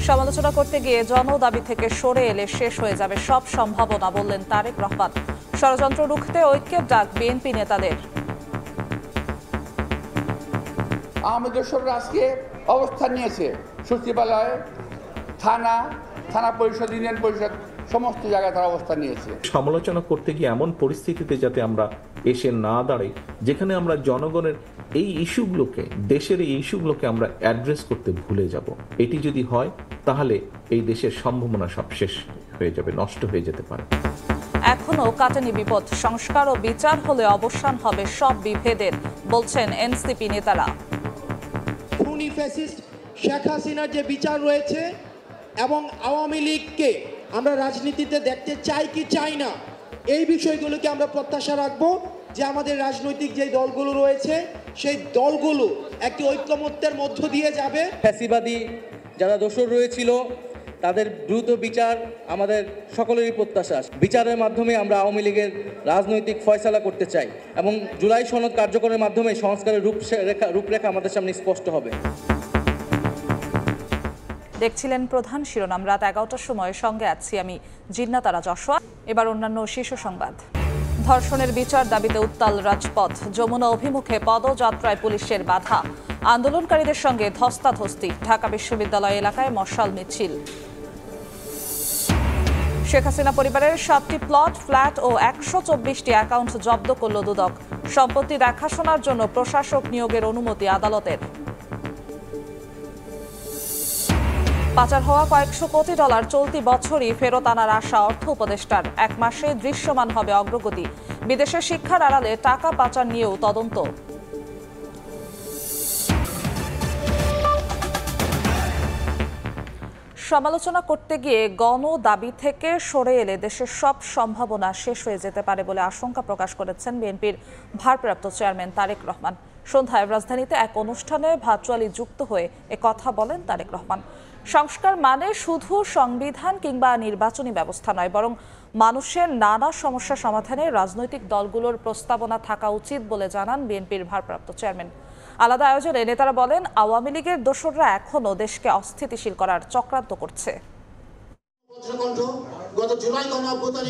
সমালোচনা করতে গিয়ে জনদাবি থেকে সরে এলে শেষ হয়ে যাবে সব সম্ভাবনা, বললেন তারেক রহমান। ষড়যন্ত্র রুখতে ঐক্যের ডাক বিএনপি নেতাদের। আওয়ামী দোসররা আজকে অবস্থান নিয়েছে সচিবালয়, থানা পরিষদ, ইউনিয়ন পরিষদ, সমস্ত জায়গায় তারা অবস্থান নিয়েছে। সমালোচনা করতে গিয়ে এমন পরিস্থিতিতে যাতে আমরা এসে না দাঁড়াই যেখানে আমরা জনগণের এই ইস্যুগুলোকে, দেশের এই ইস্যুগুলোকে আমরা অ্যাড্রেস করতে ভুলে যাব। এটি যদি হয় তাহলে এই দেশের সম্ভাবনা সব শেষ হয়ে যাবে, নষ্ট হয়ে যেতে পারে। এখনো কাটেনি বিপদ, সংস্কার ও বিচার হলে অবসান হবে সব বিভেদের, বলছেন এনসিপি নেতারা। খুনি ফ্যাসিস্ট শেখ হাসিনার যে বিচার রয়েছে এবং আওয়ামী লীগকে আমরা রাজনীতিতে দেখতে চাই কি চাই না, এই বিষয়গুলোকে আমরা প্রত্যাশা রাখবো যে আমাদের রাজনৈতিক যে দলগুলো রয়েছে সেই দলগুলো একটি ঐক্যমত্যের মধ্য দিয়ে যাবে। ফ্যাসিবাদী যারা দোষর রয়েছিল তাদের দ্রুত বিচার আমাদের সকলেরই প্রত্যাশা। বিচারের মাধ্যমে আমরা আওয়ামী লীগের রাজনৈতিক ফয়সালা করতে চাই এবং জুলাই সনদ কার্যকরের মাধ্যমে সংস্কারের রূপরেখা আমাদের সামনে স্পষ্ট হবে। দেখছিলেন প্রধান শিরোনাম। রাত 11টার সময় সঙ্গে আছি আমি জিন্নাত আরা যশোয়া। এবার অন্যান্য শীর্ষ সংবাদ। ধর্ষণের বিচার দাবিতে উত্তাল রাজপথ, যমুনা অভিমুখে পদযাত্রায় পুলিশের বাধা, আন্দোলনকারীদের সঙ্গে ধস্তাধস্তি, ঢাকা বিশ্ববিদ্যালয় এলাকায় মশাল মিছিল। শেখ হাসিনা পরিবারের 7টি প্লট, ফ্ল্যাট ও 124টি অ্যাকাউন্ট জব্দ করল দুদক। সম্পত্তি দেখাশোনার জন্য প্রশাসক নিয়োগের অনুমতি আদালতের। পাচার হওয়া কয়েকশো কোটি ডলার চলতি বছরই ফেরত আনার আশা অর্থ উপদেষ্টার। 1 মাসে দৃশ্যমান হবে অগ্রগতি। বিদেশে শিক্ষার আড়ালে টাকা পাচার নিয়েও তদন্ত। সমালোচনা করতে গিয়ে গণ দাবি থেকে সরে এলে দেশের সব সম্ভাবনা শেষ হয়ে যেতে পারে বলে আশঙ্কা প্রকাশ করেছেন বিএনপির ভারপ্রাপ্ত চেয়ারম্যান তারেক রহমান। সন্ধ্যায় রাজধানীতে এক অনুষ্ঠানে ভার্চুয়ালি যুক্ত হয়ে কথা বলেন তারেক রহমান। সংস্কার মানে শুধু সংবিধান কিংবা নির্বাচনী ব্যবস্থা নয়, বরং মানুষের নানা সমস্যা সমাধানে রাজনৈতিক দলগুলোর প্রস্তাবনা থাকা উচিত বলে জানান বিএনপির ভারপ্রাপ্ত চেয়ারম্যান। আলাদা আয়োজনে নেতারা বলেন, আওয়ামী লীগের দোসররা এখনও দেশকে অস্থিতিশীল করার চক্রান্ত করছে।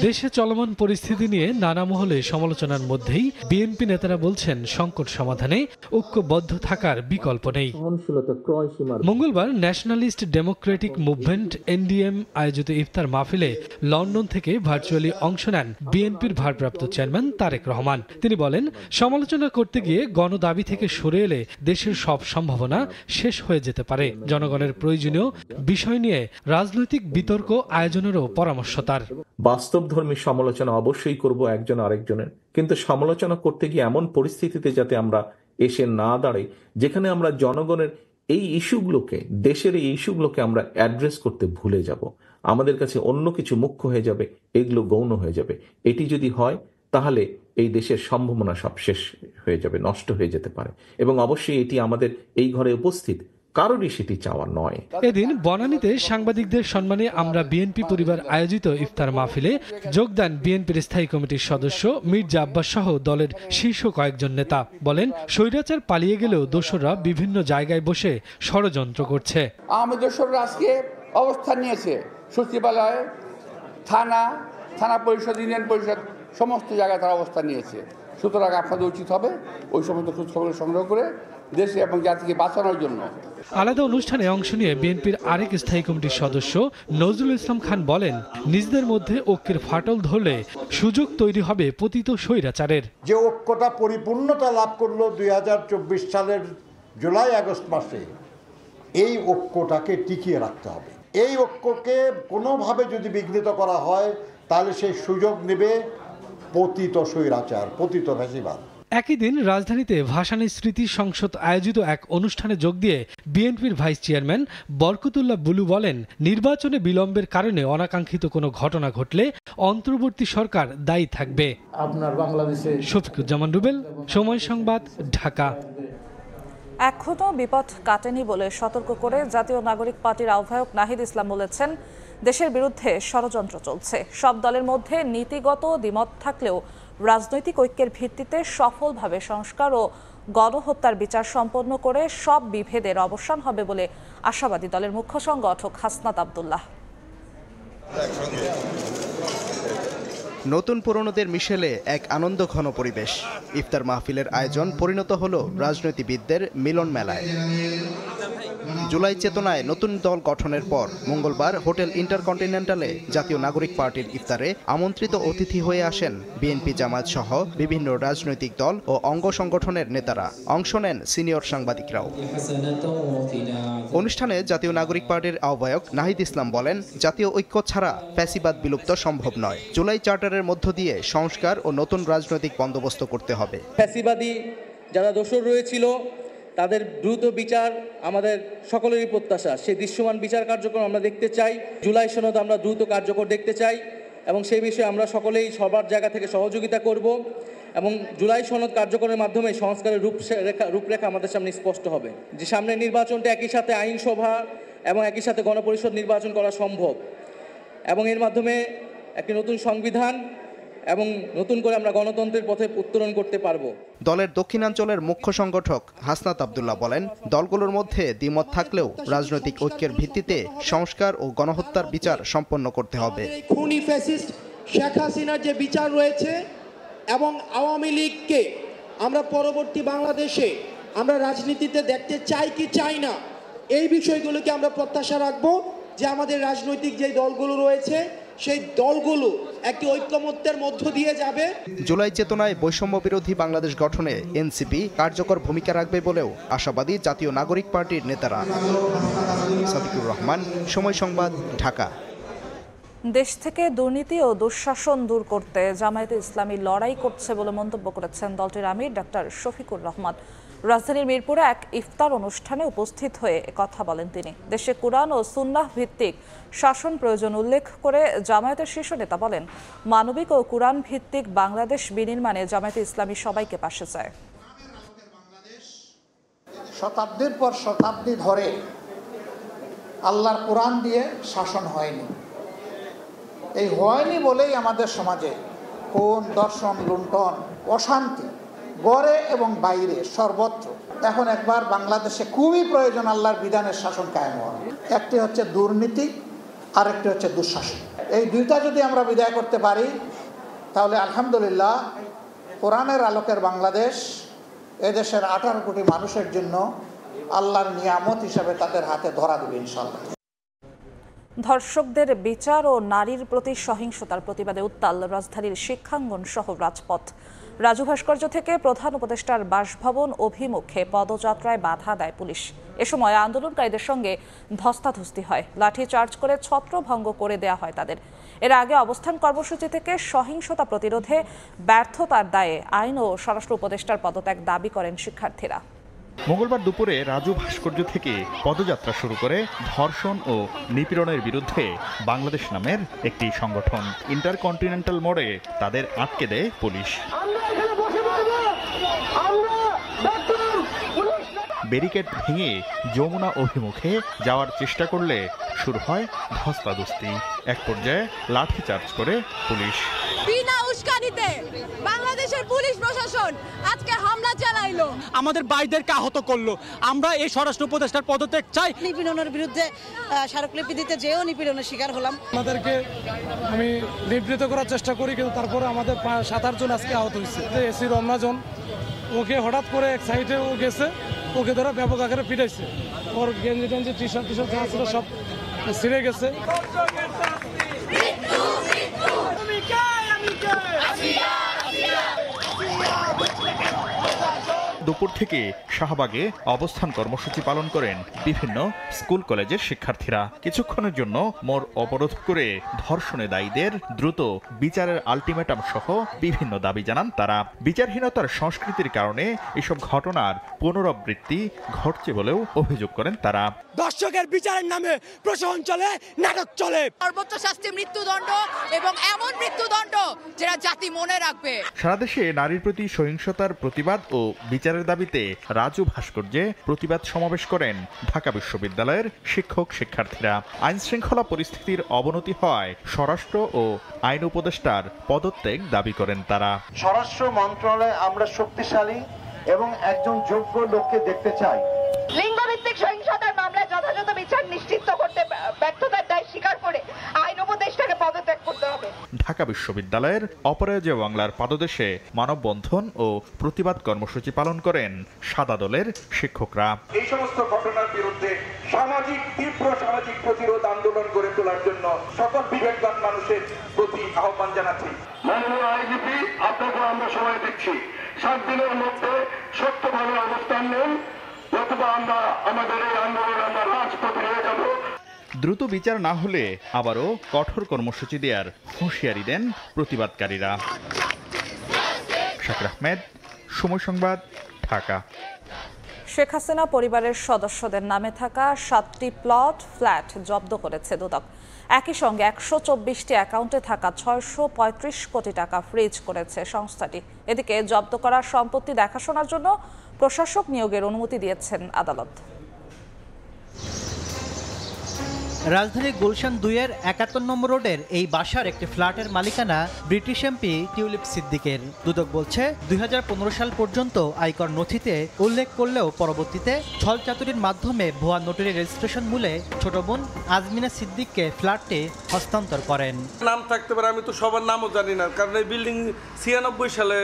দেশে চলমান পরিস্থিতি নিয়ে নানা মহলে সমালোচনার মধ্যেই বিএনপি নেতারা বলছেন, সংকট সমাধানে ঐক্যবদ্ধ থাকার বিকল্প নেই। মঙ্গলবার ন্যাশনালিস্ট ডেমোক্রেটিক মুভমেন্ট এনডিএম আয়োজিত ইফতার মাহফিলে লন্ডন থেকে ভার্চুয়ালি অংশ নেন বিএনপির ভারপ্রাপ্ত চেয়ারম্যান তারেক রহমান। তিনি বলেন, সমালোচনা করতে গিয়ে গণদাবি থেকে সরে এলে দেশের সব সম্ভাবনা শেষ হয়ে যেতে পারে। জনগণের প্রয়োজনীয় বিষয় নিয়ে রাজনৈতিক বিতর্ক আয়োজনেরও পরামর্শ তার। বাস্তবধর্মী সমালোচনা অবশ্যই করব একজন আরেকজনের, কিন্তু সমালোচনা করতে গিয়ে এমন পরিস্থিতিতে যাতে আমরা এসে না দাঁড়াই যেখানে আমরা জনগণের এই ইস্যুগুলোকে, দেশের এই ইস্যুগুলোকে আমরা অ্যাড্রেস করতে ভুলে যাব। আমাদের কাছে অন্য কিছু মুখ্য হয়ে যাবে, এগুলো গৌণ হয়ে যাবে। এটি যদি হয় তাহলে এই দেশের সম্ভাবনা সব শেষ হয়ে যাবে, নষ্ট হয়ে যেতে পারে। এবং অবশ্যই এটি আমাদের এই ঘরে উপস্থিত কারোরই সেটি চাওয়া নয়। এদিন বনানীতে সাংবাদিকদের সম্মানে আমরা বিএনপি পরিবার আয়োজিত ইফতার মাহফিলে যোগ দেন বিএনপির স্থায়ী কমিটির সদস্য মির্জা আব্বাস সহ দলের শীর্ষ কয়েকজন নেতা। বলেন, স্বৈরাচার পালিয়ে গেলেও দোসররা বিভিন্ন জায়গায় বসে ষড়যন্ত্র করছে। আওয়ামী দোসররা আজকে অবস্থান নিয়েছে সচিবালয়, থানা পরিষদ, ইউনিয়ন পরিষদ, সমস্ত জায়গায় তারা অবস্থান নিয়েছে। সুতরাং আপনাদের উচিত হবে ওই সমস্ত খোঁজখবর সংগ্রহ করে দেশে এবং জাতিকে বাঁচানোর জন্য। আলাদা অনুষ্ঠানে অংশ নিয়ে বিএনপির আরেক স্থায়ী কমিটির সদস্য নজরুল ইসলাম খান বলেন, নিজেদের মধ্যে ঐক্যের ফাটল ধরলে সুযোগ তৈরি হবে পতিত স্বৈরাচারের। যে ঐক্যটা পরিপূর্ণতা লাভ করলো 2024 সালের জুলাই আগস্ট মাসে, এই ঐক্যটাকে টিকিয়ে রাখতে হবে। এই ঐক্যকে কোনোভাবে যদি বিঘ্নিত করা হয় তাহলে সেই সুযোগ নেবে পতিত স্বৈরাচার, পতিত ফ্যাসিবাদ। একই দিন রাজধানীতে ভাসানী স্মৃতি সংসদ আয়োজিত এক অনুষ্ঠানে যোগ দিয়ে বিএনপির ভাইস চেয়ারম্যান বরকতুল্লাহ বুলু বলেন, নির্বাচনে বিলম্বের কারণে অনাকাঙ্ক্ষিত কোনো ঘটনা ঘটলে অন্তর্বর্তী সরকার দায়ী থাকবে। আপনার বাংলাদেশে শফিকুজ্জামান রুবেল, সময় সংবাদ, ঢাকা। এখনো বিপদ কাটেনি বলে সতর্ক করে জাতীয় নাগরিক পার্টির আহ্বায়ক নাহিদ ইসলাম বলেছেন, দেশের বিরুদ্ধে ষড়যন্ত্র চলছে। সব দলের মধ্যে নীতিগত দ্বিমত থাকলেও রাজনৈতিক ঐক্যের ভিত্তিতে সফলভাবে সংস্কার ও গণহত্যার বিচার সম্পন্ন করে সব বিভেদের অবসান হবে বলে আশাবাদী দলের মুখ্য সংগঠক হাসনাত আব্দুল্লাহ। নতুন পুরনোদের মিশেলে এক আনন্দ ঘন পরিবেশ। ইফতার মাহফিলের আয়োজন পরিণত হলো রাজনীতিবিদদের মিলন মেলায়। জুলাই চেতনায় নতুন দল গঠনের পর মঙ্গলবার হোটেল ইন্টারকন্টিনেন্টালে জাতীয় নাগরিক পার্টির ইফতারে আমন্ত্রিত অতিথি হয়ে আসেন বিএনপি জামায়াত সহ বিভিন্ন রাজনৈতিক দল ও অঙ্গ সংগঠনের নেতারা। অংশ নেন সিনিয়র সাংবাদিকরাও। অনুষ্ঠানে জাতীয় নাগরিক পার্টির আহ্বায়ক নাহিদ ইসলাম বলেন, জাতীয় ঐক্য ছাড়া ফ্যাসিবাদ বিলুপ্ত সম্ভব নয়। জুলাই চার্টারের মধ্য দিয়ে সংস্কার ও নতুন রাজনৈতিক বন্দোবস্ত করতে হবে। ফ্যাসিবাদী যারা দোষর রয়েছিল তাদের দ্রুত বিচার আমাদের সকলেরই প্রত্যাশা। সেই দৃশ্যমান বিচার কার্যক্রম আমরা দেখতে চাই। জুলাই সনদ আমরা দ্রুত কার্যকর দেখতে চাই এবং সেই বিষয়ে আমরা সকলেই সবার জায়গা থেকে সহযোগিতা করব এবং জুলাই সনদ কার্যকরের মাধ্যমে সংস্কারের রূপরেখা আমাদের সামনে স্পষ্ট হবে। যে সামনে নির্বাচনটা একই সাথে আইনসভা এবং একই সাথে গণপরিষদ নির্বাচন করা সম্ভব এবং এর মাধ্যমে একটি নতুন সংবিধান এবং নতুন করে আমরা গণতন্ত্রের পথে উত্তরণ করতে পারব। দলের দক্ষিণাঞ্চলের মুখ্য সংগঠক হাসনাত আব্দুল্লাহ বলেন, দলগুলোর মধ্যে দ্বিমত থাকলেও রাজনৈতিক ঐক্যের ভিত্তিতে সংস্কার ও গণহত্যার বিচার সম্পন্ন করতে হবে। খুনি ফ্যাসিস্ট শেখ হাসিনার যে বিচার রয়েছে এবং আওয়ামী লীগকে আমরা পরবর্তী বাংলাদেশে আমরা রাজনীতিতে দেখতে চাই কি চাই না, এই বিষয়গুলোকে আমরা প্রত্যাশা রাখবো যে আমাদের রাজনৈতিক যে দলগুলো রয়েছে সেই দলগুলো একটি ঐক্যমত্যের মধ্য দিয়ে যাবে। জুলাই চেতনায় বৈষম্য বিরোধী বাংলাদেশ গঠনে এনসিপি কার্যকর ভূমিকা রাখবে বলেও আশাবাদী জাতীয় নাগরিক পার্টির নেতারা। সাদিকুর রহমান, সময় সংবাদ, ঢাকা। দেশ থেকে দুর্নীতি ও দুঃশাসন দূর করতে জামায়াতে ইসলামী লড়াই করছে বলে মন্তব্য করেছেন দলটির আমির ডাক্তার শফিকুর রহমান। রাজধানীর মিরপুরে এক ইফতার অনুষ্ঠানে উপস্থিত হয়ে কথা বলেন তিনি। দেশে কুরআন ও সুন্নাহ ভিত্তিক শাসন প্রয়োজন উল্লেখ করে জামায়াতের শীর্ষ নেতা বলেন, মানবিক ও কুরআন ভিত্তিক বাংলাদেশ বিনির্মাণে জামায়াতে ইসলামী সবাইকে পাশে চায়। শতাব্দীর পর শতাব্দী ধরে আল্লাহর কোরআন দিয়ে শাসন হয়নি। এই হয়নি বলেই আমাদের সমাজে কোন দর্শন, লুণ্ঠন, অশান্তি গড়ে এবং বাইরে সর্বত্র। এখন একবার বাংলাদেশে খুবই প্রয়োজন আল্লাহর বিধানের শাসন কায়েম হওয়া। একটি হচ্ছে দুর্নীতি, আরেকটি হচ্ছে দুঃশাসন। এই দুইটা যদি আমরা বিদায় করতে পারি তাহলে আলহামদুলিল্লাহ কোরআনের আলোকের বাংলাদেশ এদেশের 18 কোটি মানুষের জন্য আল্লাহর নিয়ামত হিসাবে তাদের হাতে ধরা দেবে ইনশাআল্লাহ। ধর্ষকদের বিচার ও নারীর প্রতি সহিংসতার প্রতিবাদে উত্তাল রাজধানীর শিক্ষাঙ্গন সহ রাজপথ। রাজু ভাস্কর্য থেকে প্রধান উপদেষ্টার বাসভবন অভিমুখে পদযাত্রায় বাধা দেয় পুলিশ। এ সময় আন্দোলনকারীদের সঙ্গে ধস্তাধস্তি হয়, লাঠি চার্জ করে ছত্রভঙ্গ করে দেয়া হয় তাদের। এর আগে অবস্থান কর্মসূচি থেকে সহিংসতা প্রতিরোধে ব্যর্থতার দায়ে আইন ও স্বরাষ্ট্র উপদেষ্টার পদত্যাগ দাবি করেন শিক্ষার্থীরা। মঙ্গলবার দুপুরে রাজু ভাস্কর্য থেকে পদযাত্রা শুরু করে ধর্ষণ ও নিপীড়নের বিরুদ্ধে বাংলাদেশ নামের একটি সংগঠন। ইন্টারকন্টিনেন্টাল মোড়ে তাদের আটকে দেয় পুলিশ। ব্যারিকেড ভেঙে যমুনা অভিমুখে যাওয়ার চেষ্টা করলে শুরু হয় ধস্তাধস্তি। এক পর্যায়ে লাঠিচার্জ করে পুলিশ। বিনা উস্কানিতে বাংলাদেশের পুলিশ প্রশাসন আজকে হামলা চালাইলো, আমাদের ভাইদেরকে আহত করলো। আমরা এই স্বরাষ্ট্র উপদেষ্টার পদত্যাগ চাই। নিপীড়নের বিরুদ্ধে স্মারকলিপি দিতে যেও নিপীড়নের শিকার হলাম। আমাদেরকে আমি নিবৃত করার চেষ্টা করি, কিন্তু তারপরে আমাদের 7-8 জন আজকে আহত হয়েছে। এসি রমনাজন ওকে হঠাৎ করে এক সাইডে ও গেছে, ওকে ধরে ব্যাপক আকারে পিটাইছে। ওর গেঞ্জি টেঞ্জি টি শার্ট যা ছিল সব ছিঁড়ে গেছে। দুপুর থেকে শাহবাগে অবস্থান কর্মসূচি পালন করেন বিভিন্ন স্কুল কলেজের শিক্ষার্থীরা। কিছুক্ষণের জন্য মোড় অবরোধ করে ধর্ষণে দায়ীদের দ্রুত বিচারের আলটিমেটাম সহ বিভিন্ন দাবি জানান তারা। বিচারহীনতার সংস্কৃতির কারণে এসব ঘটনার পুনরাবৃত্তি ঘটছে বলেও অভিযোগ করেন তারা। দর্শকের বিচারের নামে প্রশাসন চলে, নাটক চলে। সর্বোচ্চ শাস্তি মৃত্যুদণ্ড এবং এমন মৃত্যুদণ্ড যেটা জাতি মনে রাখবে। সারা দেশে নারীর প্রতি সহিংসতার প্রতিবাদ ও বিচারের দাবিতে রাজু ভাস্কর্যে প্রতিবাদ সমাবেশ করেন ঢাকা বিশ্ববিদ্যালয়ের শিক্ষক শিক্ষার্থীরা। আইন শৃঙ্খলা পরিস্থিতির অবনতি হওয়ায় স্বরাষ্ট্র ও আইন উপদেষ্টার পদত্যাগ দাবি করেন তারা। স্বরাষ্ট্র মন্ত্রণালয়ে আমরা শক্তিশালী এবং একজন যোগ্য লোককে দেখতে চাই। লিঙ্গভিত্তিক সহিংসতার মামলায় যথাযথ বিচার নিশ্চিত করতে ব্যর্থতার দায় স্বীকার করে আইন উপদেষ্টাকে পদত্যাগ করতে হবে। ঢাকা বিশ্ববিদ্যালয়ের অপরাজেয় বাংলার পাদদেশে মানববন্ধন ও প্রতিবাদ কর্মসূচি পালন করেন সাদা দলের শিক্ষকরা। এই সমস্ত ঘটনার বিরুদ্ধে তীব্র সামাজিক প্রতিরোধ আন্দোলন গড়ে তোলার জন্য সকল বিবেকবান মানুষের প্রতি আহ্বান জানাচ্ছি। মাননীয় আইজিপি, আপনাকে আমরা সময় দিচ্ছি, 7 দিনের মধ্যে সত্যভাবে অবস্থান নেন, অথবা আমরা আমাদের এই আন্দোলন আমরা রাজপথে নিয়ে যাব। দ্রুত বিচার না হলে আবারও কঠোর কর্মসূচি দেওয়ার হুঁশিয়ারি দেন প্রতিবাদকারীরা। শাকির আহমেদ, সময় সংবাদ, ঢাকা। শেখ হাসিনা পরিবারের সদস্যদের নামে থাকা 7টি প্লট ফ্ল্যাট জব্দ করেছে দুদক। একই সঙ্গে 124টি অ্যাকাউন্টে থাকা 635 কোটি টাকা ফ্রিজ করেছে সংস্থাটি। এদিকে জব্দ করা সম্পত্তি দেখাশোনার জন্য প্রশাসক নিয়োগের অনুমতি দিয়েছেন আদালত। রাজধানীর গুলশান 2-এর 71 নম্বর রোডের এই বাসার একটি ফ্ল্যাটের মালিকানা ব্রিটিশ এমপি টিউলিপ সিদ্দিকের। দুদক বলছে 2015 সাল পর্যন্ত আয়কর নথিতে উল্লেখ করলেও পরবর্তীতে ছলচাতুরির মাধ্যমে ভুয়া নোটারি রেজিস্ট্রেশন মূলে ছোট বোন আজমিনা সিদ্দিককে ফ্ল্যাটটি হস্তান্তর করেন। নাম থাকতে পারে, আমি তো সবার নামও জানি না, কারণ এই বিল্ডিং 96 সালে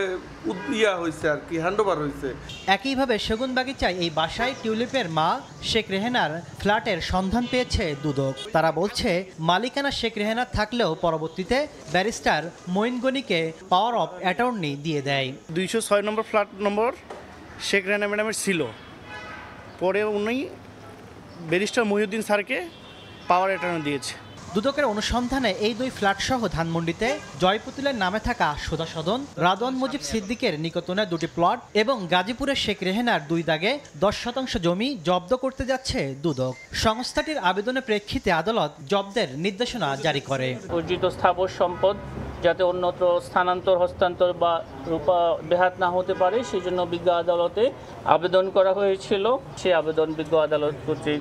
হয়েছে আর কি, হ্যান্ডওভার হয়েছে। একইভাবে সেগুনবাগিচায় এই বাসায় টিউলিপের মা শেখ রেহেনার ফ্ল্যাটের সন্ধান পেয়েছে দুদক। তারা বলছে মালিকানা শেখ রেহেনার থাকলেও পরবর্তীতে ব্যারিস্টার মঈন গনিকে পাওয়ার অফ অ্যাটর্নি দিয়ে দেয়। 206 নম্বর ফ্ল্যাট নম্বর শেখ রেহেনা ম্যাডামের ছিল, পরে উনি ব্যারিস্টার মহিউদ্দিন স্যারকে পাওয়ার অ্যাটর্নি দিয়েছে। দুদকের অনুসন্ধানে এই 2 ফ্ল্যাট সহ ধানমন্ডিতে জয়পুতুলের নামে থাকা সুধা সদন, রাদওয়ান মুজিব সিদ্দিকের নিকটনে 2টি প্লট এবং গাজীপুরের শেখ রেহেনার 2 দাগে 10% জমি জব্দ করতে যাচ্ছে দুদক। সংস্থাটির আবেদনের প্রেক্ষিতে আদালত জব্দের নির্দেশনা জারি করে। অর্জিত স্থাবর সম্পদ যাতে অন্যত্র স্থানান্তর, হস্তান্তর বা রূপা বেহাত না হতে পারে, সেই জন্য বিজ্ঞ আদালতে আবেদন করা হয়েছিল। সেই আবেদন বিজ্ঞ আদালত কর্তৃক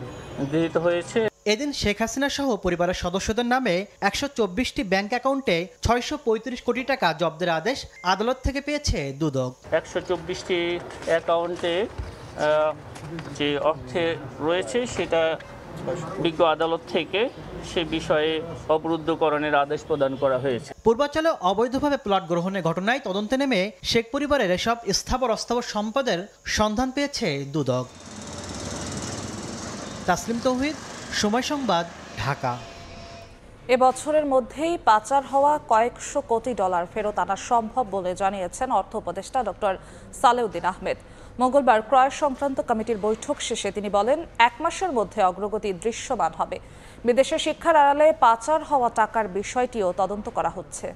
গৃহীত হয়েছে। এদিন শেখ হাসিনা সহ পরিবারের সদস্যদের নামে 124টি ব্যাংক অ্যাকাউন্টে 635 কোটি টাকা জব্দের আদেশ আদালত থেকে পেয়েছে দুদক। 124টি অ্যাকাউন্টে যে অর্থে রয়েছে সেটা বিজ্ঞ আদালত থেকে সে বিষয়ে অবরুদ্ধকরণের আদেশ প্রদান করা হয়েছে। পূর্বাঞ্চলে অবৈধভাবে প্লট গ্রহণের ঘটনায় তদন্তে নেমে শেখ পরিবারের এসব স্থাবর অস্থাবর সম্পদের সন্ধান পেয়েছে দুদক। তাসলিম তৌহিদ, সময় সংবাদ, ঢাকা। এবছরের মধ্যেই পাচার হওয়া কয়েকশো কোটি ডলার ফেরত আনা সম্ভব বলে জানিয়েছেন অর্থ উপদেষ্টা ডক্টর সালেউদ্দিন আহমেদ। মঙ্গলবার ক্রয় সংক্রান্ত কমিটির বৈঠক শেষে তিনি বলেন, 1 মাসের মধ্যে অগ্রগতি দৃশ্যমান হবে। বিদেশে শিক্ষার আড়ালে পাচার হওয়া টাকার বিষয়টিও তদন্ত করা হচ্ছে।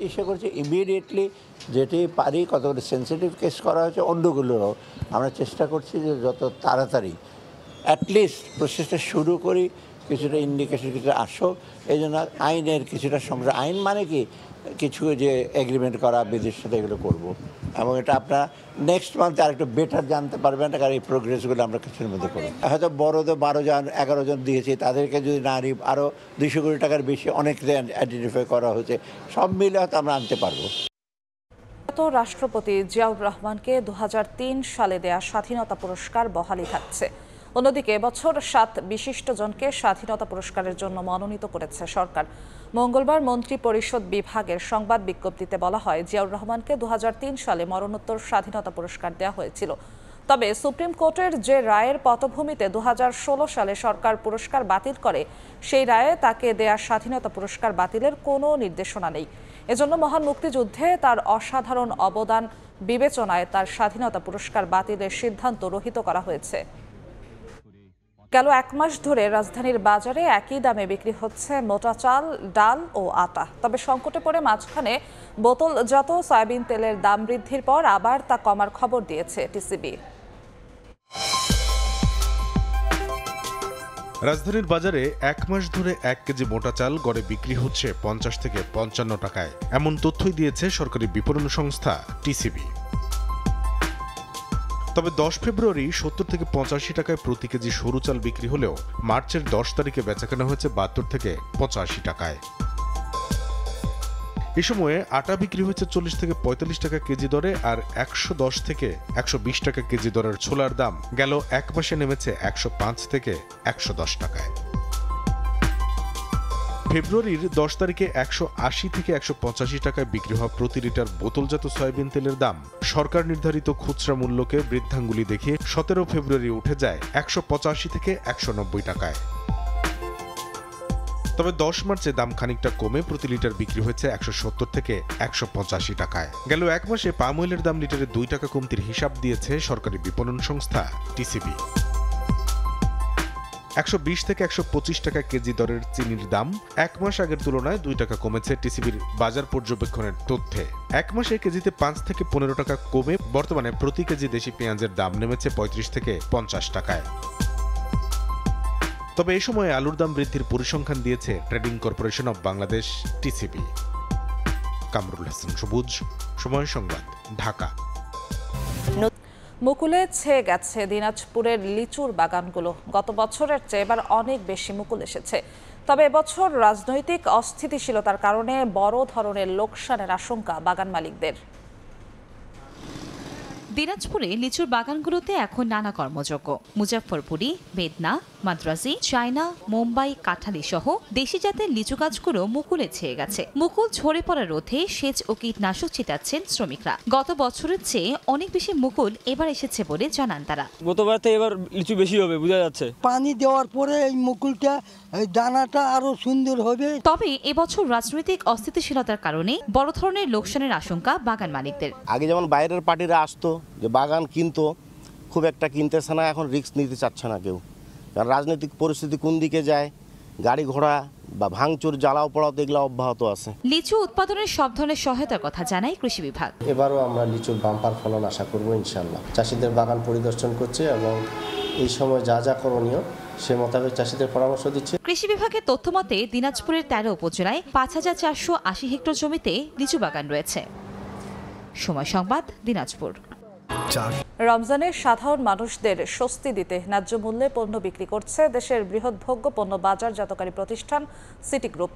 চেষ্টা করছি ইমিডিয়েটলি যেটি পারি, কতগুলো সেন্সিটিভ কেস করা হয়েছে, অন্যগুলোরও আমরা চেষ্টা করছি যে যত তাড়াতাড়ি অ্যাটলিস্ট প্রসেসটা শুরু করি, কিছুটা ইন্ডিকেশন কিছুটা আসুক। এই জন্য আইনের কিছুটা সংগ্রহ, আইন মানে কি কিছু যে এগ্রিমেন্ট করা বিদেশের সাথে এগুলো করবো, এবং এটা আপনারা নেক্সট মান্থে আরেকটু বেটার জানতে পারবেন, কারণ এই প্রোগ্রেসগুলো আমরা কিছুর মধ্যে করি। হয়তো বড়দের 12 জন 11 জন দিয়েছি, তাদেরকে যদি না নিই আরও 200 কোটি টাকার বেশি অনেকদের আইডেন্টিফাই করা হয়েছে, সব মিলে হয়তো আমরা আনতে পারবো। রাষ্ট্রপতি জিয়াউর রহমানকে 2003 সালে দেয়া স্বাধীনতা পুরস্কার বহালি থাকছে। অন্যদিকে এবছর 7 বিশিষ্টজনকে স্বাধীনতা পুরস্কারের জন্য মনোনীত করেছে সরকার। মঙ্গলবার মন্ত্রী পরিষদ বিভাগের সংবাদ বিজ্ঞপ্তিতে বলা হয়, জিয়াউর রহমানকে 2003 সালে মরণোত্তর স্বাধীনতা পুরস্কার দেওয়া হয়েছিল। তবে সুপ্রিম কোর্টের যে রায়ের পটভূমিতে 2016 সালে সরকার পুরস্কার বাতিল করে, সেই রায়ে তাকে দেয়া স্বাধীনতা পুরস্কার বাতিলের কোনো নির্দেশনা নেই। এজন্য মহান মুক্তিযুদ্ধে তার অসাধারণ অবদান বিবেচনায় তার স্বাধীনতা পুরস্কার বাতিলের সিদ্ধান্ত রহিত করা হয়েছে। গেল 1 মাস ধরে রাজধানীর বাজারে একই দামে বিক্রি হচ্ছে মোটা চাল, ডাল ও আটা। তবে সংকটে পড়ে মাঝখানে বোতলজাত সয়াবিন তেলের দাম বৃদ্ধির পর আবার তা কমার খবর দিয়েছে টিসিবি। রাজধানীর বাজারে 1 মাস ধরে 1 কেজি মোটা চাল গড়ে বিক্রি হচ্ছে 50 থেকে 55 টাকায়। এমন তথ্যই দিয়েছে সরকারি বিপণন সংস্থা টিসিবি। তবে 10 ফেব্রুয়ারি 70 থেকে 85 টাকায় প্রতি কেজি সরু চাল বিক্রি হলেও মার্চের 10 তারিখে বেচাকেনা হয়েছে 72 থেকে 85 টাকায়। এ সময়ে আটা বিক্রি হয়েছে 40 থেকে 45 টাকা কেজি দরে, আর 110 থেকে 120 টাকা কেজি দরের ছোলার দাম গেল এক মাসে নেমেছে 105 থেকে 110 টাকায়। ফেব্রুয়ারির 10 তারিখে 180 থেকে 185 টাকায় বিক্রি হওয়া প্রতি লিটার বোতলজাত সয়াবিন তেলের দাম সরকার নির্ধারিত খুচরা মূল্যকে বৃদ্ধাঙ্গুলি দেখিয়ে 17 ফেব্রুয়ারি উঠে যায় 185 থেকে 190 টাকায়। তবে 10 মার্চে দাম খানিকটা কমে প্রতি লিটার বিক্রি হয়েছে 170 থেকে 185 টাকায়। গেল এক মাসে পাম অয়েলের দাম লিটারে 2 টাকা কমতির হিসাব দিয়েছে সরকারি বিপণন সংস্থা টিসিবি। 120 থেকে 125 টাকা কেজি দরের চিনির দাম এক মাস আগের তুলনায় 2 টাকা কমেছে টিসিবির বাজার পর্যবেক্ষণের তথ্যে। এক মাসে কেজিতে 5 থেকে 15 টাকা কমে বর্তমানে প্রতি কেজি দেশি পেঁয়াজের দাম নেমেছে 35 থেকে 50 টাকায়। তবে এই সময়ে আলুর দাম বৃদ্ধির পরিসংখ্যান দিয়েছে trading corporation of Bangladesh TCB. Kamrul Hasan সবুজ, সময় সংবাদ, ঢাকা। মুকুলে ছেয়ে গেছে দিনাজপুরের লিচুর বাগানগুলো। গত বছরের চেয়ে এবার অনেক বেশি মুকুল এসেছে। তবে এবছর রাজনৈতিক অস্থিতিশীলতার কারণে বড় ধরনের লোকসানের আশঙ্কা বাগান মালিকদের। দিনাজপুরে লিচুর বাগানগুলোতে এখন নানা কর্মযজ্ঞ। মুজাফফরপুরি, বেদনা, মাদ্রাজি, চায়না, মুম্বাই, কাঠালি সহ দেশি জাতের লিচু গাছগুলো মুকুলে ছেয়ে গেছে। মুকুল ঝরে পড়া রোধে সেচ ও কীটনাশক ছিটাচ্ছেন শ্রমিকরা। গত বছরের চেয়ে অনেক বেশি মুকুল এবার এসেছে বলে জানান তারা। গতবার থেকে এবার লিচু বেশি হবে বোঝা যাচ্ছে। পানি দেওয়ার পরে এই মুকুলটা, এই দানাটা আরো সুন্দর হবে। তবে এবছর রাজনৈতিক অস্থিতিশীলতার কারণে বড় ধরনের লোকসানের আশঙ্কা বাগান মালিকদের। আগে যেমন বাইরের পার্টিরা আসতো, যে বাগান কিনতো, খুব একটা কিনতেছে না, এখন রিস্ক নিতে চাচ্ছে না কেউ। কারণ রাজনৈতিক পরিস্থিতি কোন দিকে যায়, গাড়ি ঘোড়া বা ভাঙচুর, জ্বালাও পড়াও এগুলো অব্যাহত আছে। লিচু উৎপাদনের সব ধরনের সহায়তার কথা জানায় কৃষি বিভাগ। এবারও আমরা লিচুর বাম্পার ফলন আশা করব ইনশাআল্লাহ। চাষিদের বাগান পরিদর্শন করছে এবং এই সময় যা যা করণীয় সে মোতাবেক চাষিদের পরামর্শ দিচ্ছে। কৃষি বিভাগের তথ্য মতে দিনাজপুরের 13 উপজেলায় 5480 হেক্টর জমিতে লিচু বাগান রয়েছে। সময় সংবাদ, দিনাজপুর। রমজানের সাধারণ মানুষদের স্বস্তি দিতে ন্যায্য মূল্যে পণ্য বিক্রি করছে দেশের বৃহৎ ভোগ্য পণ্য বাজারজাতকারী প্রতিষ্ঠান সিটি গ্রুপ।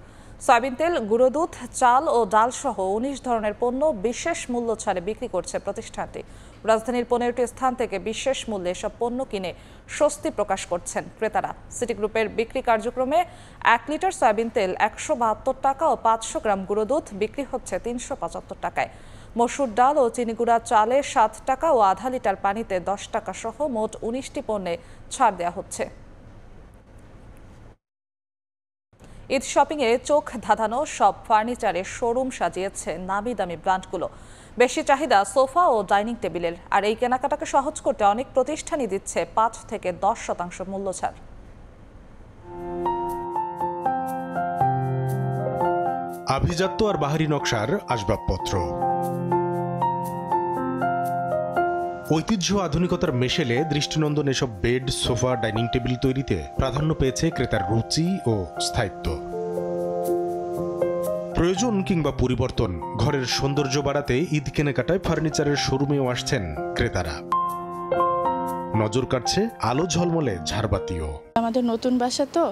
সয়াবিন তেল, গুঁড়ো দুধ, চাল ও ডাল সহ 19 ধরনের পণ্য বিশেষ মূল্য ছাড়ে বিক্রি করছে প্রতিষ্ঠানটি। রাজধানীর 15টি স্থান থেকে বিশেষ মূল্যে এসব পণ্য কিনে স্বস্তি প্রকাশ করছেন ক্রেতারা। সিটি গ্রুপের বিক্রি কার্যক্রমে 1 লিটার সয়াবিন তেল 172 টাকা ও 500 গ্রাম গুঁড়ো দুধ বিক্রি হচ্ছে 375 টাকায়। মসুর ডাল ও চিনিগুড়া চালে 7 টাকা ও আধা লিটার পানিতে 10 টাকা সহ মোট 19টি পণ্যে ছাড় দেওয়া হচ্ছে। ঈদ শপিংয়ে চোখ ধাঁধানো সব ফার্নিচারের শোরুম সাজিয়েছে নামি দামি ব্র্যান্ডগুলো। বেশি চাহিদা সোফা ও ডাইনিং টেবিলের, আর এই কেনাকাটাকে সহজ করতে অনেক প্রতিষ্ঠানই দিচ্ছে 5 থেকে 10% মূল্য ছাড়। আভিজাত্য আর বাহারি নকশার আসবাবপত্র, ঐতিহ্য আধুনিকতার মেশেলে দৃষ্টিনন্দন এসব বেড, সোফা, ডাইনিং টেবিল তৈরিতে প্রাধান্য পেয়েছে ক্রেতার রুচি ও স্থায়িত্ব। প্রয়োজন কিংবা পরিবর্তন, ঘরের সৌন্দর্য বাড়াতে ঈদ কেনাকাটায় ফার্নিচারের শোরুমেও আসছেন ক্রেতারা। নজর কাটছে আলো ঝলমলে ঝাড়বাতিও। আমাদের নতুন বাসা তো,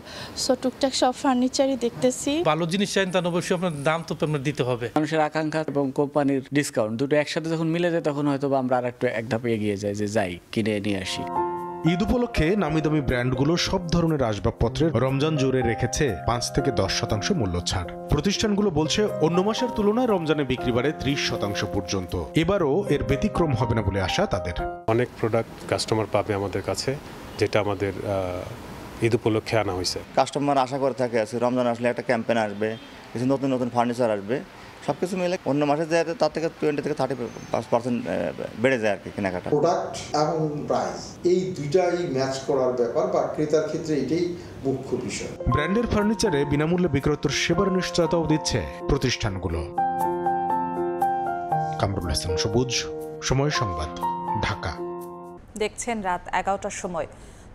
সো টুকটাক সব ফার্নিচারই দেখতেছি। ভালো জিনিস চাইন তাহলে অবশ্যই আপনার দাম তো আপনার দিতে হবে। মানুষের আকাঙ্ক্ষা এবং কোম্পানির ডিসকাউন্ট দুটো একসাথে যখন মিলে যায় তখন হয়তো আমরা আর একটু এক ধাপে এগিয়ে যাই, যে যাই কিনে নিয়ে আসি। ঈদ উপলক্ষে নামি দামি ব্র্যান্ডগুলো সব ধরনের আসবাবপত্রের রমজান জুড়ে রেখেছে 5 থেকে 10% মূল্য ছাড়। প্রতিষ্ঠানগুলো বলছে অন্য মাসের তুলনায় রমজানে বিক্রি বাড়ে 30% পর্যন্ত। এবারও এর ব্যতিক্রম হবে না বলে আশা তাদের। অনেক প্রোডাক্ট কাস্টমার পাবে আমাদের কাছে, যেটা আমাদের ঈদ উপলক্ষে আনা হয়েছে। কাস্টমার আশা করে থাকে আছে রমজান আসলে একটা ক্যাম্পেইন আসবে, কিছু নতুন নতুন ফার্নিচার আসবে, সব কিছু মিলে অন্য মাসে যায় তার থেকে 20 থেকে 30% বেড়ে যায় আর কি কেনাকাটা। প্রোডাক্ট এবং প্রাইস এই দুইটাই ম্যাচ করার ব্যাপার বা ক্রেতার ক্ষেত্রে এটাই মুখ্য বিষয়। ব্র্যান্ডের ফার্নিচারে বিনামূল্যে বিক্রয়ের সেবার নিশ্চয়তাও দিচ্ছে প্রতিষ্ঠানগুলো। কামরুল হাসান সবুজ, সময় সংবাদ, ঢাকা। দেখছেন রাত 11টার সময়।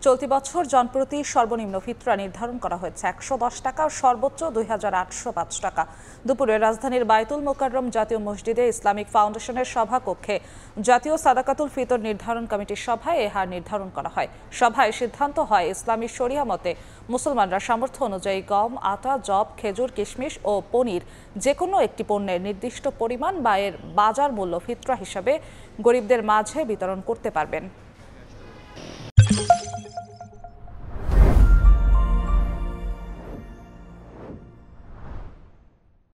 চলতি বছর জনপ্রতি সর্বনিম্ন ফিতরা নির্ধারণ করা হয়েছে 110 টাকা ও সর্বোচ্চ 2805 টাকা। দুপুরে রাজধানীর বায়তুল মোকাররম জাতীয় মসজিদে ইসলামিক ফাউন্ডেশনের সভাকক্ষে জাতীয় সাদাকাতুল ফিতর নির্ধারণ কমিটির সভায় এ হার নির্ধারণ করা হয়। সভায় সিদ্ধান্ত হয় ইসলামী শরিয়া মতে মুসলমানরা সামর্থ্য অনুযায়ী গম, আটা, যব, খেজুর, কিশমিশ ও পনির যে কোনো একটি পণ্যের নির্দিষ্ট পরিমাণ বা এর বাজার মূল্য ফিতরা হিসাবে গরিবদের মাঝে বিতরণ করতে পারবেন।